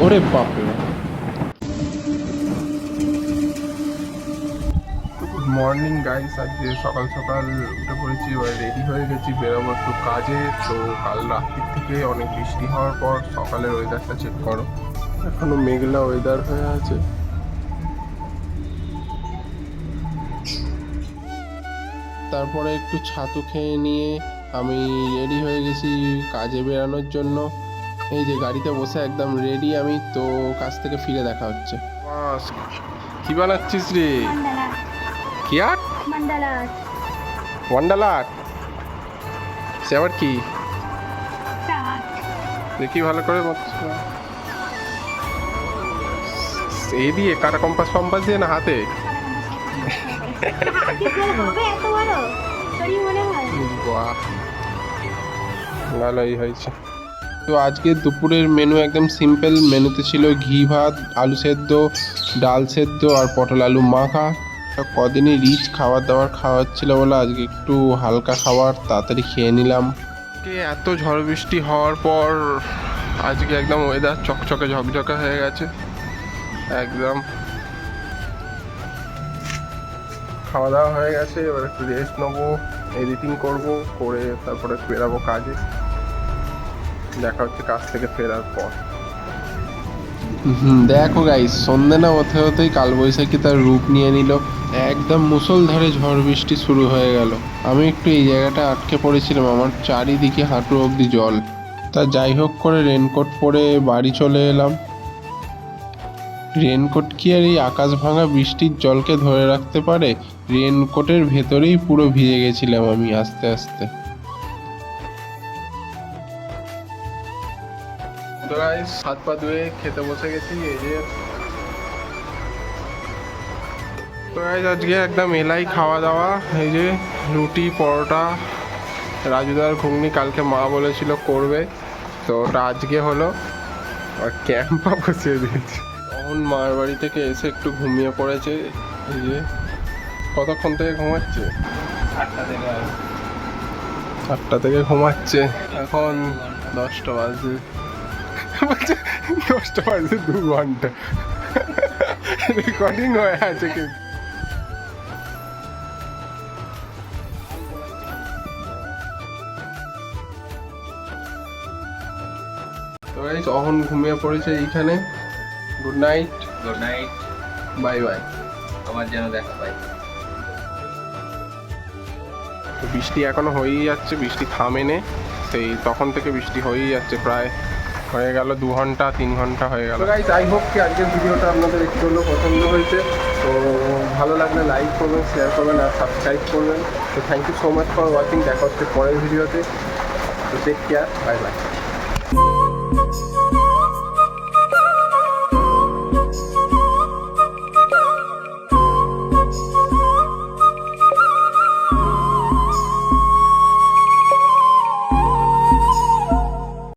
ওরে বাপরে। Good morning guys, আজকে সকাল সকাল উঠে পড়েছি, এবার রেডি হয়ে গেছি, বেরোবো একটু কাজে। তো কাল রাত্রির থেকে অনেক বৃষ্টি হওয়ার পর সকালের ওয়েদারটা চেক করো, এখনো মেঘলা ওয়েদার হয়ে আছে। তারপরে একটু ছাতু খেয়ে নিয়ে আমি রেডি হয়ে গেছি কাজে বেরানোর জন্য। এই যে গাড়িতে বসে একদম রেডি আমি, তো কাজ থেকে ফিরে দেখা হচ্ছে। কি বানাচ্ছিস রে? কি আর্ট? ওয়ান্ডালা আর্ট? সে আবার কি? দেখি ভালো করে এই দিয়ে কাটা কম্পাস ফম্পাস দিয়ে না হাতে? বাহ, ভালোই হয়েছে। তো আজকে দুপুরের মেনু একদম সিম্পল। মেনুতে ছিল ঘি ভাত, আলু সেদ্ধ, ডাল সেদ্ধ আর পটল আলু মাখা। কদিনই রিচ খাবার দাবার খাওয়া হচ্ছিল বলে আজকে একটু হালকা খাবার তাড়াতাড়ি খেয়ে নিলাম। এত ঝড় বৃষ্টি হওয়ার পর আজকে একদম ওয়েদার চকচকে ঝকঝকে হয়ে গেছে একদম। খাওয়া দাওয়া হয়ে গেছে, এবার একটু রেস্ট নেবো, এডিটিং করবো, করে তারপরে বেরাবো কাজে। দেখা হচ্ছে কাজ থেকে ফেরার পর। দেখো গাইস, সন্ধে না হতে হতেই কালবৈশাখী তার রূপ নিয়ে নিল। একদম মুষলধারে ঝড় বৃষ্টি শুরু হয়ে গেল। আমি একটু এই জায়গাটা আটকে পড়েছিলাম, আমার চারিদিকে হাঁটু অবধি জল। তা যাই হোক করে রেনকোট পরে বাড়ি চলে এলাম। রেনকোট কি আর এই আকাশ ভাঙা বৃষ্টির জলকে ধরে রাখতে পারে? রেনকোটের ভেতরেই পুরো ভিজে গেছিলাম আমি আস্তে আস্তে। তো গাইস, হাত পা ধুয়ে খেতে বসে গেছি। এই যে তো গাইস, আজকে একদম এলাই খাওয়া দাওয়া। এই যে রুটি, পরোটা, রাজুদার ঘুগনি কালকে মা বলেছিল করবে, তো ওটা আজকে হলো। আর ক্যাম্পা বসিয়ে দিয়েছি। তখন মার বাড়ি থেকে এসে একটু ঘুমিয়ে পড়েছে। এই যে কতক্ষণ থেকে ঘুমাচ্ছে? 8টা থেকে ঘুমাচ্ছে। এখন 10টা বাজে। বলছে 10টা বাজে 2 ঘন্টা রেকর্ডিং হয়ে আছে কিন্তু। তো গাইস, অহন ঘুমিয়ে পড়েছে এইখানে। Good night. Good night. Bye bye. আমার যেন দেখা পাই। তো বৃষ্টি এখনো হয়েই যাচ্ছে, বৃষ্টি থামেনে। সেই তখন থেকে বৃষ্টি হয়েই যাচ্ছে, প্রায় হয়ে গেল 2 ঘন্টা 3 ঘন্টা হয়ে গেল। গাইস, আই হোপ কি আজকের ভিডিওটা আপনাদের একটু হলেও পছন্দ হয়েছে। তো ভালো লাগলে লাইক করবেন, শেয়ার করবেন আর সাবস্ক্রাইব করবেন। তো thank you so much for watching. দেখা হচ্ছে পরের ভিডিওতে। তো টেক কেয়ার, বাই বাই।